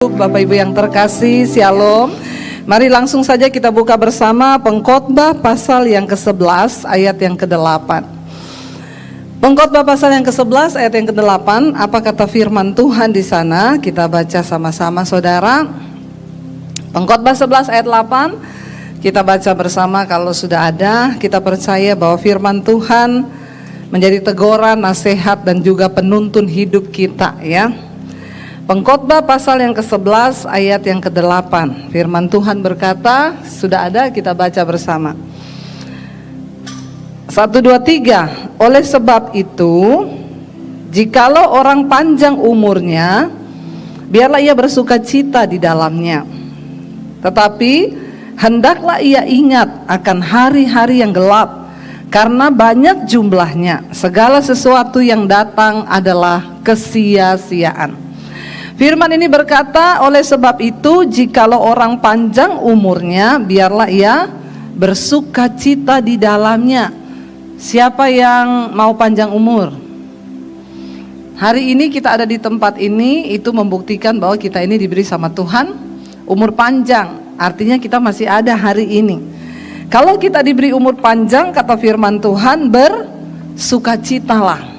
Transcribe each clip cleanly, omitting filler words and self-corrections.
Bapak Ibu yang terkasih, Shalom. Mari langsung saja kita buka bersama Pengkhotbah pasal yang ke-11 ayat yang ke-8. Pengkhotbah pasal yang ke-11 ayat yang ke-8, apa kata firman Tuhan di sana? Kita baca sama-sama Saudara. Pengkhotbah 11 ayat 8, kita baca bersama. Kalau sudah ada, kita percaya bahwa firman Tuhan menjadi teguran, nasihat dan juga penuntun hidup kita, ya. Pengkhotbah pasal yang ke-11 ayat yang ke-8. Firman Tuhan berkata, sudah ada, kita baca bersama. 1, 2, 3. Oleh sebab itu, jikalau orang panjang umurnya, biarlah ia bersukacita di dalamnya. Tetapi hendaklah ia ingat akan hari-hari yang gelap, karena banyak jumlahnya. Segala sesuatu yang datang adalah kesia-siaan. Firman ini berkata, oleh sebab itu jikalau orang panjang umurnya, biarlah ia bersukacita di dalamnya. Siapa yang mau panjang umur? Hari ini kita ada di tempat ini, itu membuktikan bahwa kita ini diberi sama Tuhan umur panjang. Artinya kita masih ada hari ini. Kalau kita diberi umur panjang, kata firman Tuhan, bersukacitalah.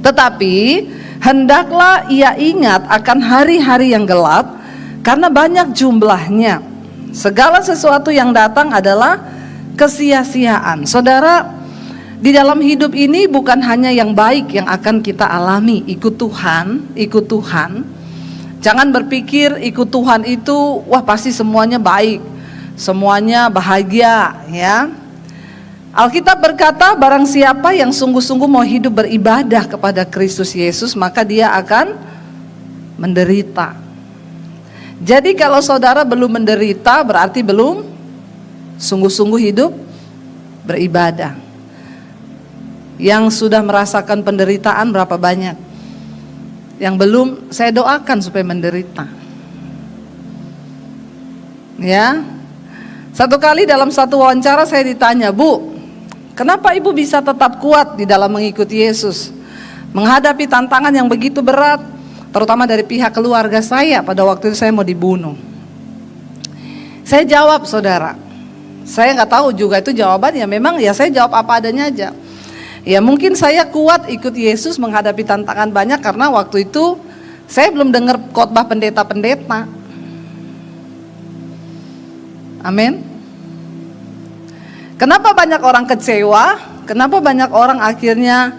Tetapi hendaklah ia ingat akan hari-hari yang gelap, karena banyak jumlahnya. Segala sesuatu yang datang adalah kesia-siaan. Saudara, di dalam hidup ini bukan hanya yang baik yang akan kita alami. Ikut Tuhan, ikut Tuhan. Jangan berpikir ikut Tuhan itu, wah pasti semuanya baik, semuanya bahagia, ya. Alkitab berkata, barang siapa yang sungguh-sungguh mau hidup beribadah kepada Kristus Yesus, maka dia akan menderita. Jadi kalau saudara belum menderita, berarti belum sungguh-sungguh hidup beribadah. Yang sudah merasakan penderitaan berapa banyak? Yang belum, saya doakan supaya menderita. Ya. Satu kali dalam satu wawancara saya ditanya, Bu, kenapa ibu bisa tetap kuat di dalam mengikuti Yesus, menghadapi tantangan yang begitu berat, terutama dari pihak keluarga saya? Pada waktu itu saya mau dibunuh. Saya jawab, saudara, saya nggak tahu juga itu jawabannya. Memang ya saya jawab apa adanya aja. Ya mungkin saya kuat ikut Yesus menghadapi tantangan banyak karena waktu itu saya belum dengar khotbah pendeta-pendeta. Amin. Kenapa banyak orang kecewa? Kenapa banyak orang akhirnya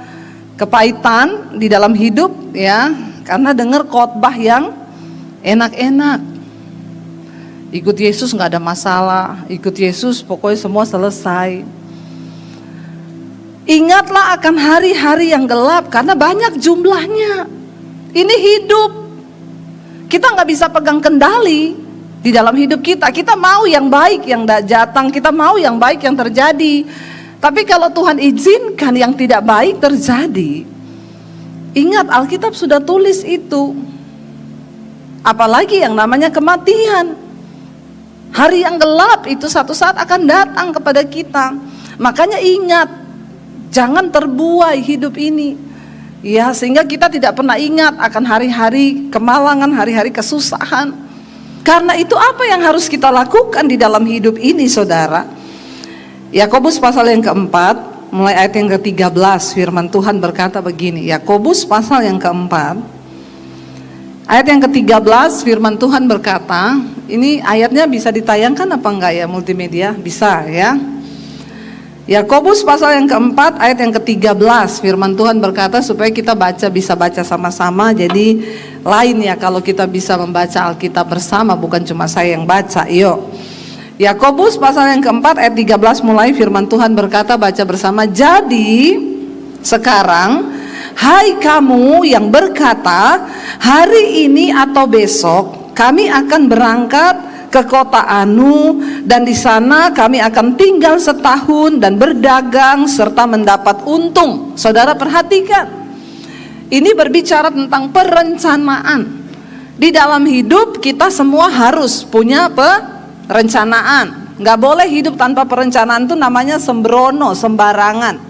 kepahitan di dalam hidup? Ya, karena dengar khotbah yang enak-enak. Ikut Yesus nggak ada masalah. Ikut Yesus pokoknya semua selesai. Ingatlah akan hari-hari yang gelap, karena banyak jumlahnya. Ini hidup. Kita nggak bisa pegang kendali di dalam hidup kita. Kita mau yang baik yang datang, kita mau yang baik yang terjadi. Tapi kalau Tuhan izinkan yang tidak baik terjadi, ingat Alkitab sudah tulis itu. Apalagi yang namanya kematian. Hari yang gelap itu satu saat akan datang kepada kita. Makanya ingat, jangan terbuai hidup ini. Ya, sehingga kita tidak pernah ingat akan hari-hari kemalangan, hari-hari kesusahan. Karena itu apa yang harus kita lakukan di dalam hidup ini, saudara? Yakobus pasal yang keempat, mulai ayat yang ke-13, firman Tuhan berkata begini. Yakobus pasal yang keempat, ayat yang ke-13, firman Tuhan berkata, ini ayatnya bisa ditayangkan apa enggak ya multimedia? Bisa ya. Yakobus pasal yang keempat, ayat yang ke-13, firman Tuhan berkata, supaya kita bisa baca sama-sama. Jadi lain ya kalau kita bisa membaca Alkitab bersama, bukan cuma saya yang baca. Yuk, Yakobus pasal yang keempat ayat 13 mulai, firman Tuhan berkata, baca bersama. Jadi sekarang, hai kamu yang berkata, hari ini atau besok kami akan berangkat ke kota Anu, dan di sana kami akan tinggal setahun dan berdagang serta mendapat untung. Saudara perhatikan, ini berbicara tentang perencanaan. Di dalam hidup kita semua harus punya perencanaan. Gak boleh hidup tanpa perencanaan, itu namanya sembrono, sembarangan.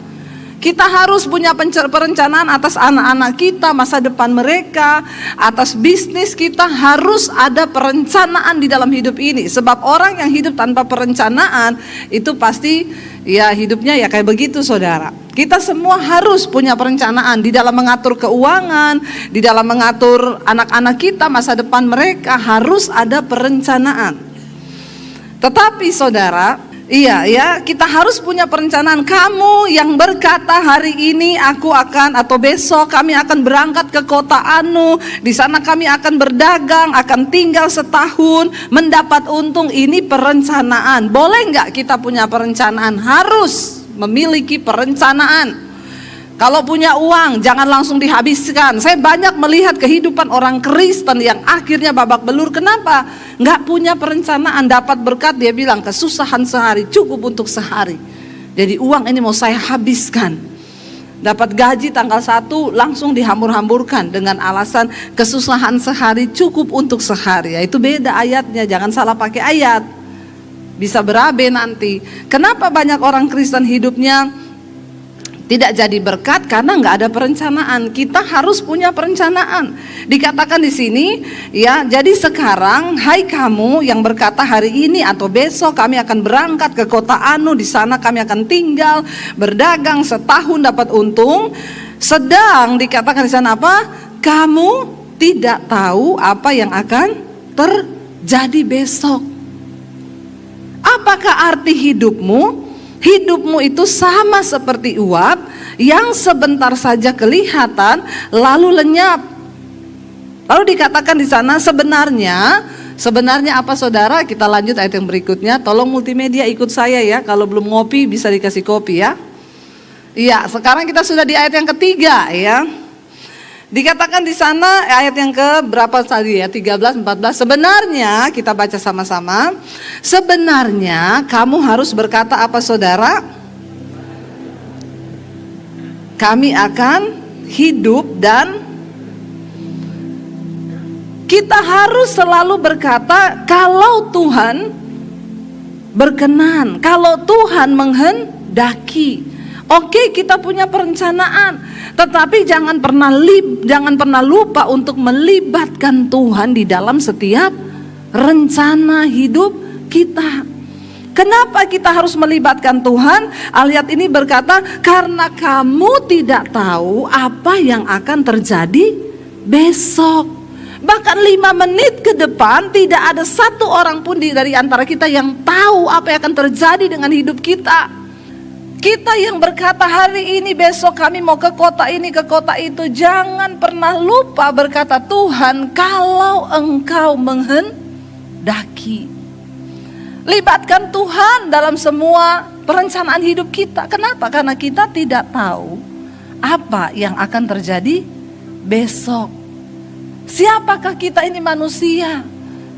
Kita harus punya perencanaan atas anak-anak kita, masa depan mereka, atas bisnis kita. Harus ada perencanaan di dalam hidup ini. Sebab orang yang hidup tanpa perencanaan itu pasti ya hidupnya ya kayak begitu, saudara. Kita semua harus punya perencanaan di dalam mengatur keuangan, di dalam mengatur anak-anak kita, masa depan mereka. Harus ada perencanaan. Tetapi saudara, iya ya, kita harus punya perencanaan. Kamu yang berkata hari ini aku akan, atau besok kami akan berangkat ke kota anu, di sana kami akan berdagang, akan tinggal setahun, mendapat untung. Ini perencanaan. Boleh nggak kita punya perencanaan? Harus memiliki perencanaan. Kalau punya uang jangan langsung dihabiskan. Saya banyak melihat kehidupan orang Kristen yang akhirnya babak belur. Kenapa? Nggak punya perencanaan. Dapat berkat, dia bilang kesusahan sehari cukup untuk sehari. Jadi uang ini mau saya habiskan. Dapat gaji tanggal 1 langsung dihambur-hamburkan dengan alasan kesusahan sehari cukup untuk sehari. Ya, itu beda ayatnya, jangan salah pakai ayat. Bisa berabe nanti. Kenapa banyak orang Kristen hidupnya tidak jadi berkat? Karena nggak ada perencanaan. Kita harus punya perencanaan. Dikatakan di sini, ya, jadi sekarang, hai kamu yang berkata hari ini atau besok kami akan berangkat ke kota anu, di sana kami akan tinggal, berdagang setahun dapat untung. Sedang dikatakan di sana apa? Kamu tidak tahu apa yang akan terjadi besok. Apakah arti hidupmu? Hidupmu itu sama seperti uap yang sebentar saja kelihatan lalu lenyap. Lalu dikatakan di sana sebenarnya apa saudara? Kita lanjut ayat yang berikutnya. Tolong multimedia ikut saya ya. Kalau belum ngopi bisa dikasih kopi ya. Iya, sekarang kita sudah di ayat yang ketiga ya. Dikatakan di sana ayat yang ke berapa tadi ya? 13, 14. Sebenarnya kita baca sama-sama. Sebenarnya kamu harus berkata apa saudara? Kami akan hidup, dan kita harus selalu berkata kalau Tuhan berkenan, kalau Tuhan menghendaki. Oke, kita punya perencanaan, tetapi jangan pernah lupa untuk melibatkan Tuhan di dalam setiap rencana hidup kita. Kenapa kita harus melibatkan Tuhan? Ayat ini berkata, karena kamu tidak tahu apa yang akan terjadi besok. Bahkan 5 menit ke depan tidak ada satu orang pun dari antara kita yang tahu apa yang akan terjadi dengan hidup kita. Kita yang berkata hari ini besok kami mau ke kota ini ke kota itu, jangan pernah lupa berkata Tuhan kalau engkau menghendaki. Libatkan Tuhan dalam semua perencanaan hidup kita. Kenapa? Karena kita tidak tahu apa yang akan terjadi besok. Siapakah kita ini manusia?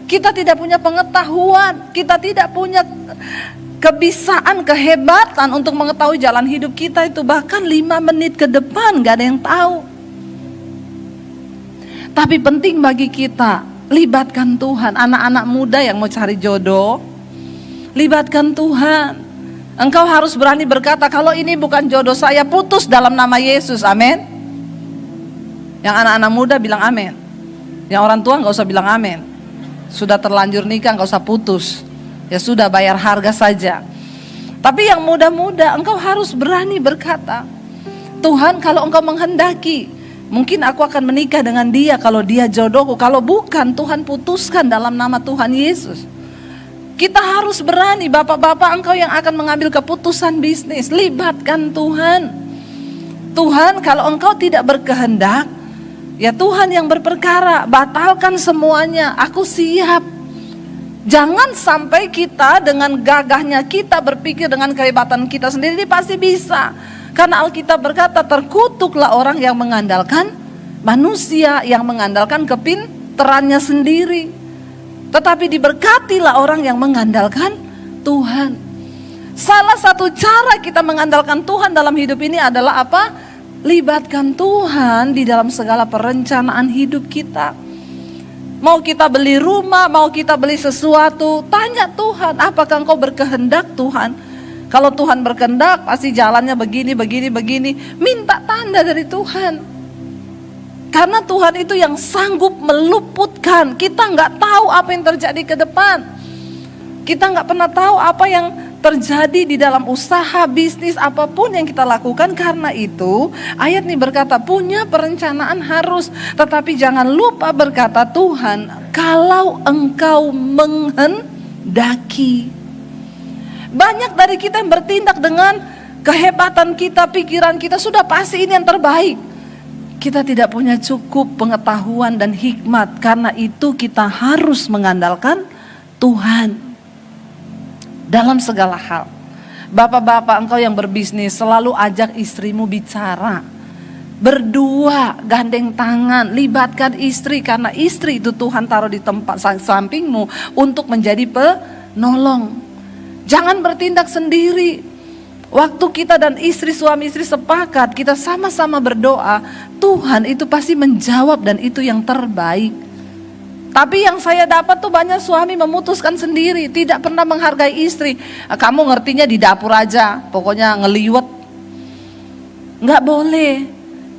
Kita tidak punya pengetahuan, kita tidak punya kebisaan, kehebatan untuk mengetahui jalan hidup kita itu. Bahkan 5 menit ke depan gak ada yang tahu. Tapi penting bagi kita, libatkan Tuhan. Anak-anak muda yang mau cari jodoh, libatkan Tuhan. Engkau harus berani berkata, kalau ini bukan jodoh saya, putus dalam nama Yesus, amin. Yang anak-anak muda bilang amin. Yang orang tua gak usah bilang amin. Sudah terlanjur nikah gak usah putus. Ya sudah, bayar harga saja. Tapi yang muda-muda, engkau harus berani berkata, Tuhan kalau engkau menghendaki, mungkin aku akan menikah dengan dia kalau dia jodohku. Kalau bukan, Tuhan putuskan dalam nama Tuhan Yesus. Kita harus berani. Bapak-bapak, engkau yang akan mengambil keputusan bisnis, libatkan Tuhan. Tuhan kalau engkau tidak berkehendak, ya Tuhan yang berperkara, batalkan semuanya, aku siap. Jangan sampai kita dengan gagahnya kita berpikir dengan kehebatan kita sendiri, ini pasti bisa. Karena Alkitab berkata, terkutuklah orang yang mengandalkan manusia, yang mengandalkan kepintarannya sendiri. Tetapi diberkatilah orang yang mengandalkan Tuhan. Salah satu cara kita mengandalkan Tuhan dalam hidup ini adalah apa? Libatkan Tuhan di dalam segala perencanaan hidup kita. Mau kita beli rumah, mau kita beli sesuatu, tanya Tuhan, apakah engkau berkehendak Tuhan? Kalau Tuhan berkehendak pasti jalannya begini, begini, begini. Minta tanda dari Tuhan. Karena Tuhan itu yang sanggup meluputkan. Kita nggak tahu apa yang terjadi ke depan. Kita nggak pernah tahu apa yang terjadi di dalam usaha, bisnis, apapun yang kita lakukan. Karena itu ayat ini berkata punya perencanaan harus, tetapi jangan lupa berkata Tuhan, kalau engkau menghendaki. Banyak dari kita yang bertindak dengan kehebatan kita, pikiran kita, sudah pasti ini yang terbaik. Kita tidak punya cukup pengetahuan dan hikmat. Karena itu kita harus mengandalkan Tuhan dalam segala hal. Bapak-bapak, engkau yang berbisnis, selalu ajak istrimu bicara. Berdua, gandeng tangan, libatkan istri. Karena istri itu Tuhan taruh di tempat sampingmu untuk menjadi penolong. Jangan bertindak sendiri. Waktu kita dan istri, suami istri sepakat, kita sama-sama berdoa, Tuhan itu pasti menjawab dan itu yang terbaik. Tapi yang saya dapat tuh banyak suami memutuskan sendiri, tidak pernah menghargai istri. Kamu ngertinya di dapur aja, pokoknya ngeliwet. Nggak boleh.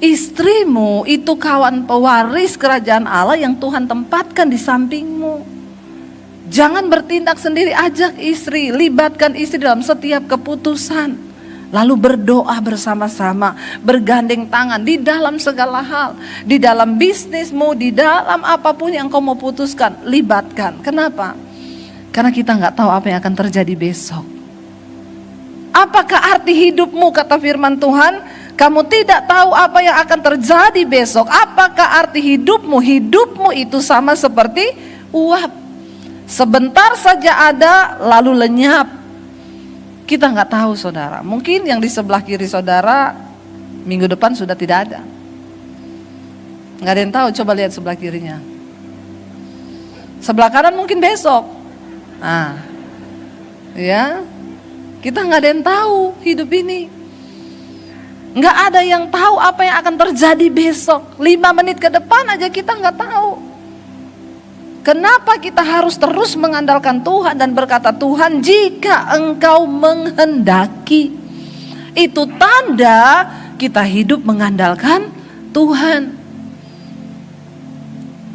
Istrimu itu kawan pewaris kerajaan Allah yang Tuhan tempatkan di sampingmu. Jangan bertindak sendiri, ajak istri, libatkan istri dalam setiap keputusan. Lalu berdoa bersama-sama, bergandeng tangan di dalam segala hal. Di dalam bisnismu, di dalam apapun yang kau mau putuskan, libatkan. Kenapa? Karena kita nggak tahu apa yang akan terjadi besok. Apakah arti hidupmu, kata firman Tuhan? Kamu tidak tahu apa yang akan terjadi besok. Apakah arti hidupmu? Hidupmu itu sama seperti uap. Sebentar saja ada, lalu lenyap. Kita nggak tahu saudara, mungkin yang di sebelah kiri saudara minggu depan sudah tidak ada. Nggak ada yang tahu, coba lihat sebelah kirinya. Sebelah kanan mungkin besok. Nah, ya, kita nggak ada yang tahu hidup ini. Nggak ada yang tahu apa yang akan terjadi besok. 5 menit ke depan aja kita nggak tahu. Kenapa kita harus terus mengandalkan Tuhan dan berkata, Tuhan jika engkau menghendaki. Itu tanda kita hidup mengandalkan Tuhan.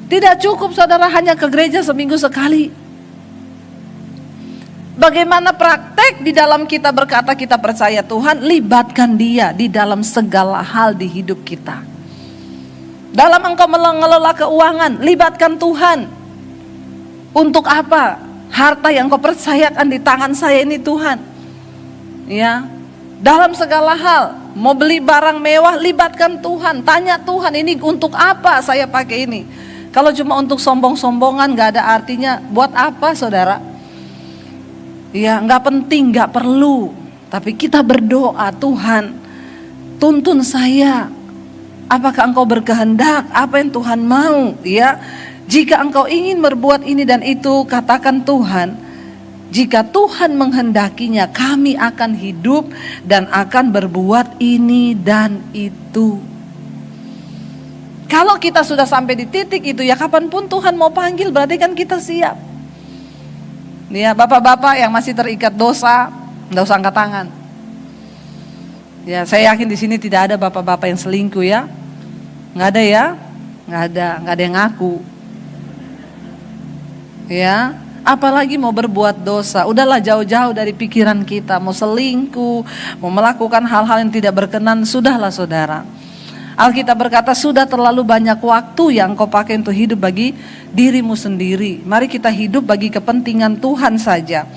Tidak cukup saudara hanya ke gereja seminggu sekali. Bagaimana praktek di dalam kita berkata kita percaya Tuhan, libatkan Dia di dalam segala hal di hidup kita. Dalam engkau mengelola keuangan, libatkan Tuhan. Untuk apa? Harta yang kau percayakan di tangan saya ini Tuhan. Ya. Dalam segala hal, mau beli barang mewah, libatkan Tuhan. Tanya Tuhan, ini untuk apa saya pakai ini? Kalau cuma untuk sombong-sombongan gak ada artinya. Buat apa saudara? Ya gak penting, gak perlu. Tapi kita berdoa, Tuhan tuntun saya. Apakah engkau berkehendak? Apa yang Tuhan mau? Ya. Jika engkau ingin berbuat ini dan itu, katakan Tuhan, jika Tuhan menghendakinya, kami akan hidup dan akan berbuat ini dan itu. Kalau kita sudah sampai di titik itu, ya kapanpun Tuhan mau panggil, berarti kan kita siap. Ya, bapak-bapak yang masih terikat dosa, nggak usah angkat tangan. Ya, saya yakin di sini tidak ada bapak-bapak yang selingkuh ya, nggak ada ya, nggak ada yang ngaku. Ya, apalagi mau berbuat dosa. Udahlah jauh-jauh dari pikiran kita. Mau selingkuh, mau melakukan hal-hal yang tidak berkenan, sudahlah saudara. Alkitab berkata sudah terlalu banyak waktu yang kau pakai untuk hidup bagi dirimu sendiri. Mari kita hidup bagi kepentingan Tuhan saja.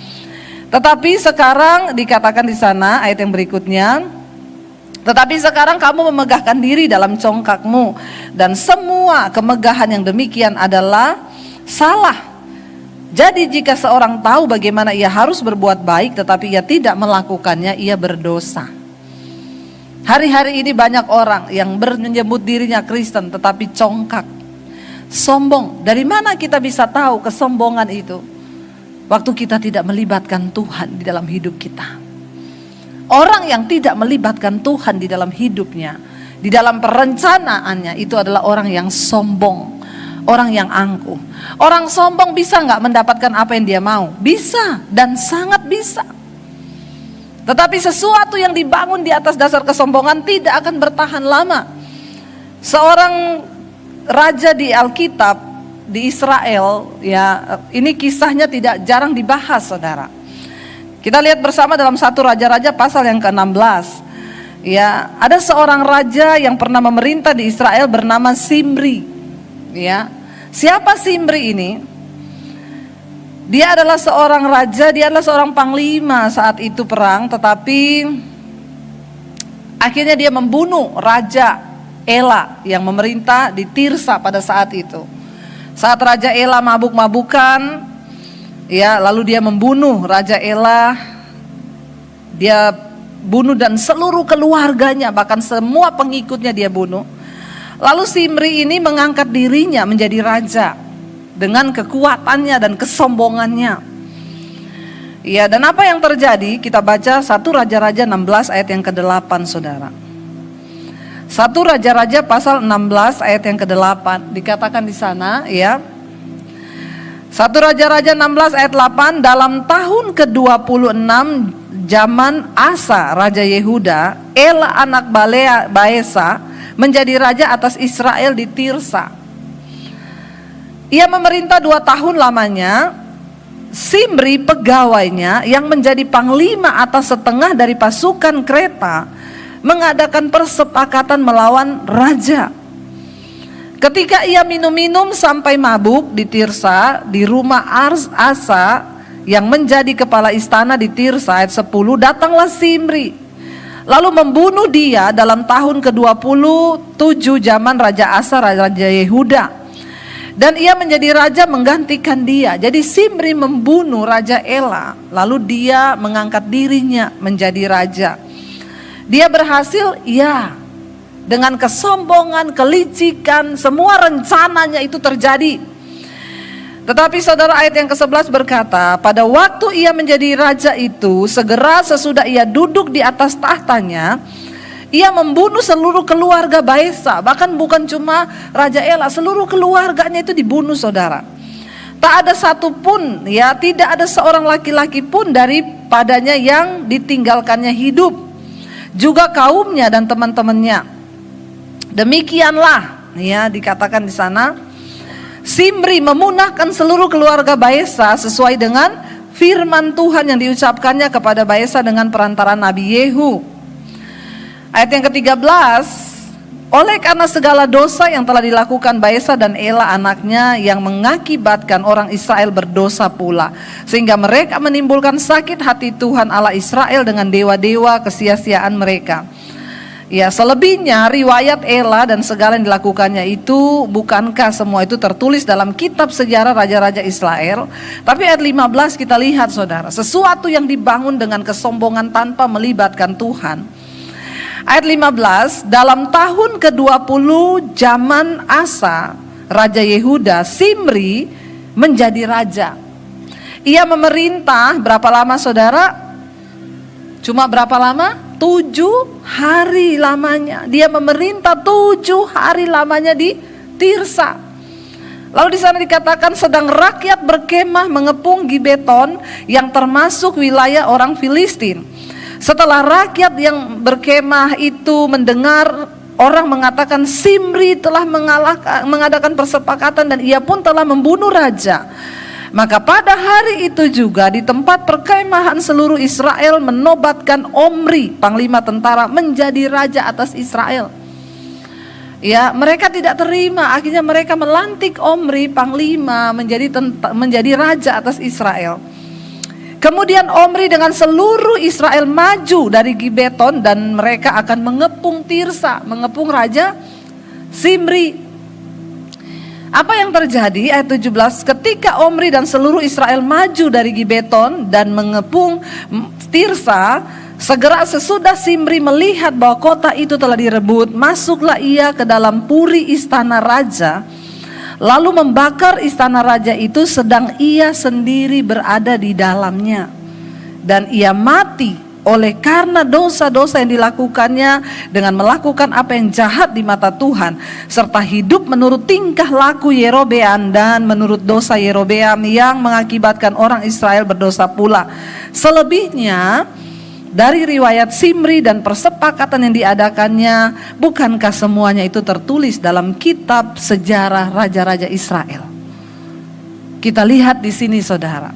Tetapi sekarang dikatakan di sana ayat yang berikutnya, tetapi sekarang kamu memegahkan diri dalam congkakmu, dan semua kemegahan yang demikian adalah salah. Jadi jika seorang tahu bagaimana ia harus berbuat baik tetapi ia tidak melakukannya, ia berdosa. Hari-hari ini banyak orang yang menyebut dirinya Kristen tetapi congkak, sombong. Dari mana kita bisa tahu kesombongan itu? Waktu kita tidak melibatkan Tuhan di dalam hidup kita. Orang yang tidak melibatkan Tuhan di dalam hidupnya, di dalam perencanaannya, itu adalah orang yang sombong. Orang yang angkuh. Orang sombong bisa gak mendapatkan apa yang dia mau? Bisa, dan sangat bisa. Tetapi sesuatu yang dibangun di atas dasar kesombongan tidak akan bertahan lama. Seorang raja di Alkitab di Israel, ya, ini kisahnya tidak jarang dibahas, saudara. Kita lihat bersama dalam 1 Raja-Raja pasal yang ke-16. Ya, ada seorang raja yang pernah memerintah di Israel bernama Simri. Ya, siapa Simri ini? Dia adalah seorang raja, dia adalah seorang panglima saat itu perang, tetapi akhirnya dia membunuh Raja Ela yang memerintah di Tirsa pada saat itu. Saat Raja Ela mabuk-mabukan, ya, lalu dia membunuh Raja Ela. Dia bunuh dan seluruh keluarganya, bahkan semua pengikutnya dia bunuh. Lalu Simri ini mengangkat dirinya menjadi raja dengan kekuatannya dan kesombongannya. Ya, dan apa yang terjadi? Kita baca 1 Raja-Raja 16 ayat yang ke-8, saudara. 1 Raja-Raja pasal 16 ayat yang ke-8 dikatakan di sana, ya. 1 Raja-Raja 16 ayat 8, dalam tahun ke-26 zaman Asa Raja Yehuda, Ela anak Baesa menjadi raja atas Israel di Tirsa. Ia memerintah 2 tahun lamanya. Simri pegawainya yang menjadi panglima atas setengah dari pasukan kereta mengadakan persepakatan melawan raja. Ketika ia minum-minum sampai mabuk di Tirsa, di rumah Asa yang menjadi kepala istana di Tirsa, ayat 10, datanglah Simri lalu membunuh dia dalam tahun ke-27 zaman Raja Asa Raja Yehuda. Dan ia menjadi raja menggantikan dia. Jadi Simri membunuh Raja Ela, lalu dia mengangkat dirinya menjadi raja. Dia berhasil, ya, dengan kesombongan, kelicikan, semua rencananya itu terjadi. Tetapi saudara, ayat yang ke-11 berkata, pada waktu ia menjadi raja itu, segera sesudah ia duduk di atas tahtanya, ia membunuh seluruh keluarga Baesa. Bahkan bukan cuma Raja Ela, seluruh keluarganya itu dibunuh, saudara. Tak ada satupun, ya, tidak ada seorang laki-laki pun daripadanya yang ditinggalkannya hidup. Juga kaumnya dan teman-temannya. Demikianlah, ya, dikatakan di sana, Simri memunahkan seluruh keluarga Baesa sesuai dengan firman Tuhan yang diucapkannya kepada Baesa dengan perantara Nabi Yehu. Ayat yang ke-13, oleh karena segala dosa yang telah dilakukan Baesa dan Ela anaknya yang mengakibatkan orang Israel berdosa pula, sehingga mereka menimbulkan sakit hati Tuhan Allah Israel dengan dewa-dewa kesia-siaan mereka. Ya, selebihnya riwayat Ela dan segala yang dilakukannya itu, bukankah semua itu tertulis dalam kitab sejarah raja-raja Israel? Tapi ayat 15 kita lihat, saudara, sesuatu yang dibangun dengan kesombongan tanpa melibatkan Tuhan. Ayat 15, dalam tahun ke-20 zaman Asa Raja Yehuda, Simri menjadi raja. Ia memerintah berapa lama, saudara? Cuma berapa lama? 7 hari lamanya. Dia memerintah 7 hari lamanya di Tirsa. Lalu di sana dikatakan sedang rakyat berkemah mengepung Gibeton yang termasuk wilayah orang Filistin. Setelah rakyat yang berkemah itu mendengar orang mengatakan Simri telah mengadakan persepakatan dan ia pun telah membunuh raja, maka pada hari itu juga di tempat perkemahan seluruh Israel menobatkan Omri, panglima tentara, menjadi raja atas Israel. Ya, mereka tidak terima, akhirnya mereka melantik Omri, panglima, menjadi raja atas Israel. Kemudian Omri dengan seluruh Israel maju dari Gibeton dan mereka akan mengepung Tirsa, mengepung Raja Simri. Apa yang terjadi? Ayat 17, ketika Omri dan seluruh Israel maju dari Gibeton dan mengepung Tirsa, segera sesudah Simri melihat bahwa kota itu telah direbut, masuklah ia ke dalam puri istana raja, lalu membakar istana raja itu sedang ia sendiri berada di dalamnya. Dan ia mati oleh karena dosa-dosa yang dilakukannya dengan melakukan apa yang jahat di mata Tuhan, serta hidup menurut tingkah laku Yerobeam dan menurut dosa Yerobeam yang mengakibatkan orang Israel berdosa pula. Selebihnya dari riwayat Simri dan persepakatan yang diadakannya, bukankah semuanya itu tertulis dalam kitab sejarah raja-raja Israel? Kita lihat di sini saudara,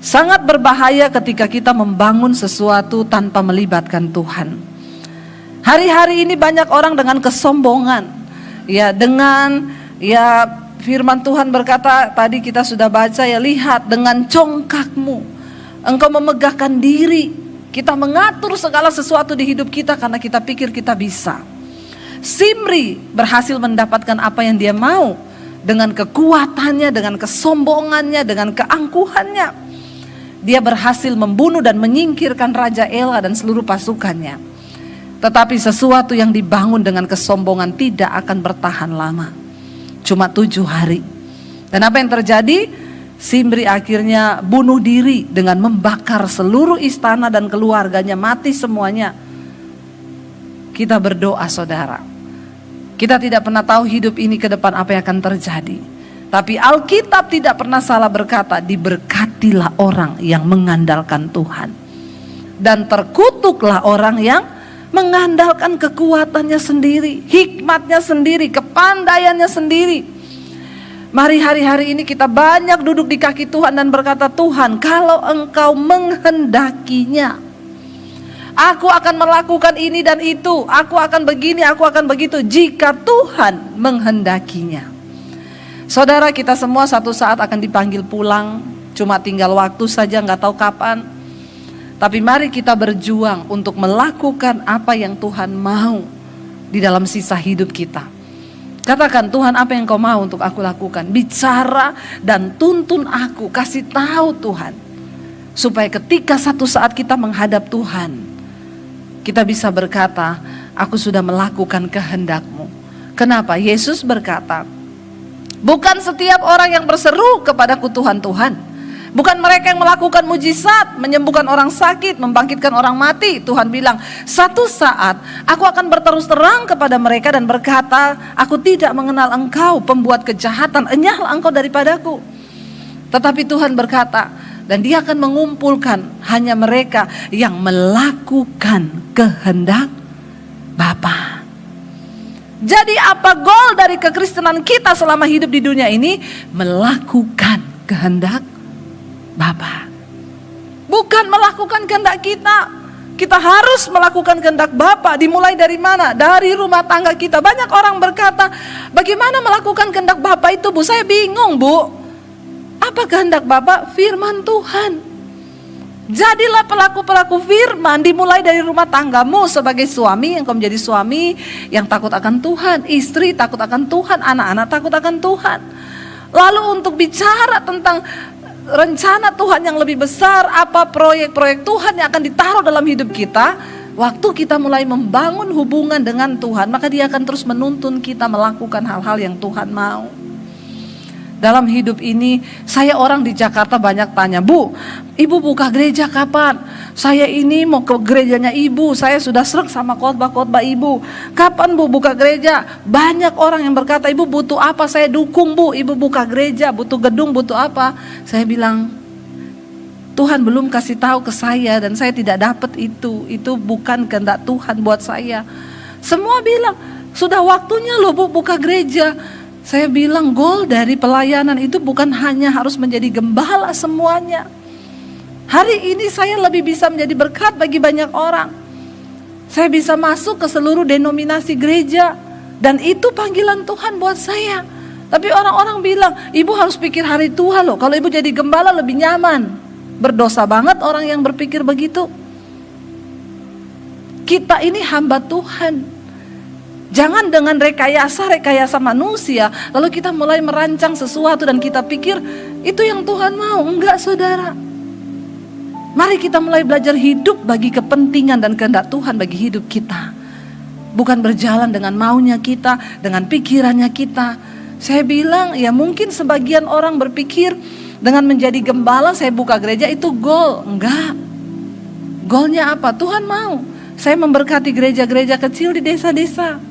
sangat berbahaya ketika kita membangun sesuatu tanpa melibatkan Tuhan. Hari-hari ini banyak orang dengan kesombongan, firman Tuhan berkata, tadi kita sudah baca ya, lihat dengan congkakmu engkau memegahkan diri. Kita mengatur segala sesuatu di hidup kita karena kita pikir kita bisa. Simri berhasil mendapatkan apa yang dia mau dengan kekuatannya, dengan kesombongannya, dengan keangkuhannya. Dia berhasil membunuh dan menyingkirkan Raja Ela dan seluruh pasukannya. Tetapi sesuatu yang dibangun dengan kesombongan tidak akan bertahan lama. Cuma 7 hari. Dan apa yang terjadi? Simri akhirnya bunuh diri dengan membakar seluruh istana dan keluarganya, mati semuanya. Kita berdoa saudara, kita tidak pernah tahu hidup ini ke depan apa yang akan terjadi. Tapi Alkitab tidak pernah salah berkata, diberkatilah orang yang mengandalkan Tuhan, dan terkutuklah orang yang mengandalkan kekuatannya sendiri, hikmatnya sendiri, kepandaiannya sendiri. Mari hari-hari ini kita banyak duduk di kaki Tuhan dan berkata, Tuhan kalau engkau menghendakinya, aku akan melakukan ini dan itu, aku akan begini, aku akan begitu, jika Tuhan menghendakinya. Saudara, kita semua satu saat akan dipanggil pulang, cuma tinggal waktu saja, gak tahu kapan. Tapi mari kita berjuang untuk melakukan apa yang Tuhan mau di dalam sisa hidup kita. Katakan, Tuhan apa yang kau mau untuk aku lakukan? Bicara dan tuntun aku, kasih tahu Tuhan. Supaya ketika satu saat kita menghadap Tuhan, kita bisa berkata, aku sudah melakukan kehendak-Mu. Kenapa? Yesus berkata, bukan setiap orang yang berseru kepadaku Tuhan, Tuhan. Bukan mereka yang melakukan mujizat, menyembuhkan orang sakit, membangkitkan orang mati. Tuhan bilang, satu saat aku akan berterus terang kepada mereka dan berkata, aku tidak mengenal engkau, pembuat kejahatan, enyahlah engkau daripadaku. Tetapi Tuhan berkata, dan Dia akan mengumpulkan hanya mereka yang melakukan kehendak Bapa. Jadi apa goal dari kekristenan kita selama hidup di dunia ini? Melakukan kehendak Bapa. Bukan melakukan kehendak kita. Kita harus melakukan kehendak Bapa. Dimulai dari mana? Dari rumah tangga kita. Banyak orang berkata, bagaimana melakukan kehendak Bapa itu, Bu? Saya bingung, Bu. Apa kehendak Bapa? Firman Tuhan. Jadilah pelaku-pelaku firman. Dimulai dari rumah tanggamu sebagai suami, engkau menjadi suami yang takut akan Tuhan, istri takut akan Tuhan, anak-anak takut akan Tuhan. Lalu untuk bicara tentang rencana Tuhan yang lebih besar, apa proyek-proyek Tuhan yang akan ditaruh dalam hidup kita, waktu kita mulai membangun hubungan dengan Tuhan, maka Dia akan terus menuntun kita melakukan hal-hal yang Tuhan mau. Dalam hidup ini, saya orang di Jakarta banyak tanya, Bu, Ibu buka gereja kapan? Saya ini mau ke gerejanya Ibu, saya sudah srek sama khotbah-khotbah Ibu. Kapan Bu buka gereja? Banyak orang yang berkata, Ibu butuh apa? Saya dukung Bu, Ibu buka gereja, butuh gedung, butuh apa? Saya bilang, Tuhan belum kasih tahu ke saya dan saya tidak dapat itu. Itu bukan kehendak Tuhan buat saya. Semua bilang, sudah waktunya loh Bu buka gereja. Saya bilang goal dari pelayanan itu bukan hanya harus menjadi gembala semuanya. Hari ini saya lebih bisa menjadi berkat bagi banyak orang. Saya bisa masuk ke seluruh denominasi gereja. Dan itu panggilan Tuhan buat saya. Tapi orang-orang bilang, Ibu harus pikir hari tua loh. Kalau Ibu jadi gembala lebih nyaman. Berdosa banget orang yang berpikir begitu. Kita ini hamba Tuhan. Jangan dengan rekayasa manusia, lalu kita mulai merancang sesuatu dan kita pikir itu yang Tuhan mau. Enggak saudara. Mari kita mulai belajar hidup bagi kepentingan dan kehendak Tuhan bagi hidup kita. Bukan berjalan dengan maunya kita, dengan pikirannya kita. Saya bilang ya mungkin sebagian orang berpikir dengan menjadi gembala saya buka gereja itu goal. Enggak. Goalnya apa? Tuhan mau saya memberkati gereja-gereja kecil di desa-desa.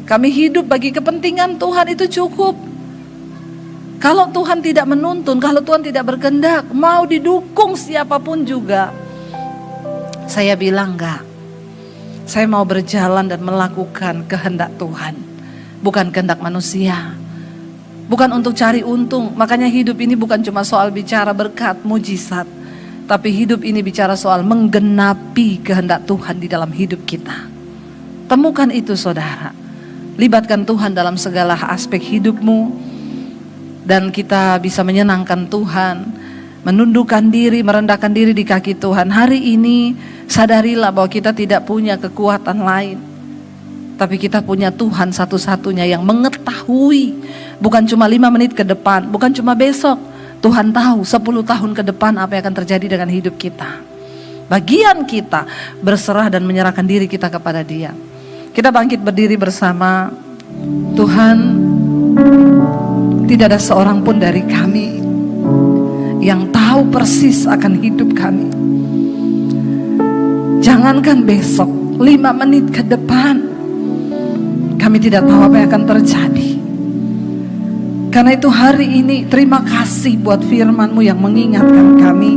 Kami hidup bagi kepentingan Tuhan itu cukup. Kalau Tuhan tidak menuntun, kalau Tuhan tidak berkehendak, mau didukung siapapun juga, Saya bilang enggak. Saya mau berjalan dan melakukan kehendak Tuhan, bukan kehendak manusia. Bukan untuk cari untung. Makanya hidup ini bukan cuma soal bicara berkat, mujizat, tapi hidup ini bicara soal menggenapi kehendak Tuhan di dalam hidup kita. Temukan itu saudara. Libatkan Tuhan dalam segala aspek hidupmu, dan kita bisa menyenangkan Tuhan, menundukkan diri, merendahkan diri di kaki Tuhan. Hari ini sadarilah bahwa kita tidak punya kekuatan lain, tapi kita punya Tuhan satu-satunya yang mengetahui. Bukan cuma 5 menit ke depan, bukan cuma besok. Tuhan tahu 10 tahun ke depan apa yang akan terjadi dengan hidup kita. Bagian kita berserah dan menyerahkan diri kita kepada Dia. Kita bangkit berdiri bersama. Tuhan, tidak ada seorang pun dari kami yang tahu persis akan hidup kami. Jangankan besok, 5 menit ke depan, kami tidak tahu apa yang akan terjadi. Karena itu hari ini terima kasih buat firman-Mu yang mengingatkan kami.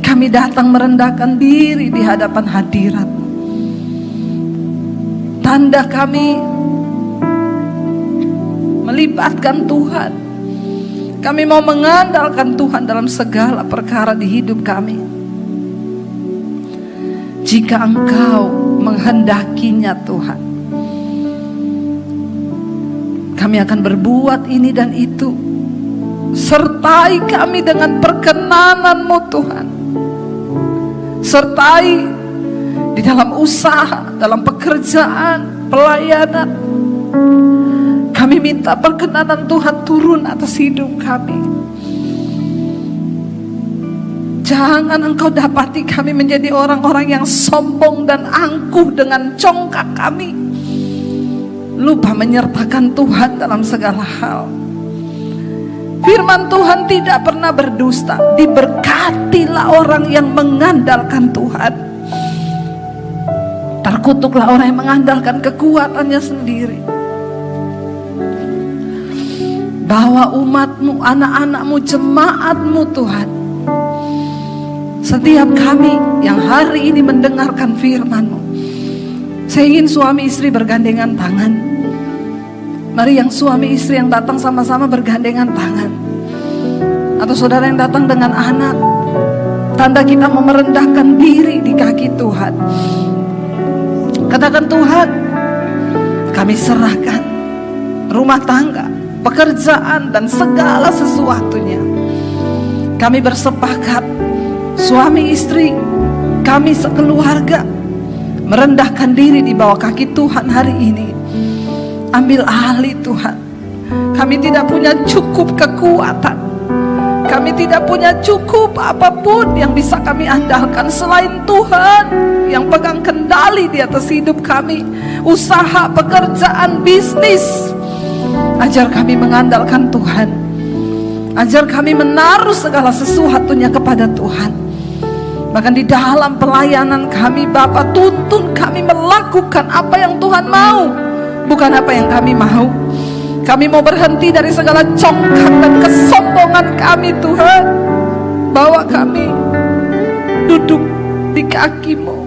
Kami datang merendahkan diri di hadapan hadirat-Mu. Tanda kami melibatkan Tuhan. Kami mau mengandalkan Tuhan dalam segala perkara di hidup kami. Jika Engkau menghendakinya Tuhan, kami akan berbuat ini dan itu. Sertai kami dengan perkenanan-Mu Tuhan. Sertai di dalam usaha, dalam pekerjaan, pelayanan. Kami minta perkenanan Tuhan turun atas hidup kami. Jangan Engkau dapati kami menjadi orang-orang yang sombong dan angkuh dengan congkak kami, lupa menyertakan Tuhan dalam segala hal. Firman Tuhan tidak pernah berdusta. Diberkatilah orang yang mengandalkan Tuhan. Terkutuklah orang yang mengandalkan kekuatannya sendiri. Bawa umat-Mu, anak-anak-Mu, jemaat-Mu Tuhan. Setiap kami yang hari ini mendengarkan firman-Mu, saya ingin suami istri bergandengan tangan. Mari yang suami istri yang datang sama-sama bergandengan tangan. Atau saudara yang datang dengan anak. Tanda kita mau merendahkan diri di kaki Tuhan. Katakan, Tuhan, kami serahkan rumah tangga, pekerjaan, dan segala sesuatunya. Kami bersepakat, suami istri, kami sekeluarga, merendahkan diri di bawah kaki Tuhan hari ini. Ambil alih Tuhan. Kami tidak punya cukup kekuatan. Kami tidak punya cukup apapun yang bisa kami andalkan selain Tuhan yang pegang kendali di atas hidup kami. Usaha, pekerjaan, bisnis. Ajar kami mengandalkan Tuhan. Ajar kami menaruh segala sesuatunya kepada Tuhan. Bahkan di dalam pelayanan kami, Bapa, tuntun kami melakukan apa yang Tuhan mau, bukan apa yang kami mau. Kami mau berhenti dari segala congkak dan kesombongan kami, Tuhan. Bawa kami duduk di kaki-Mu.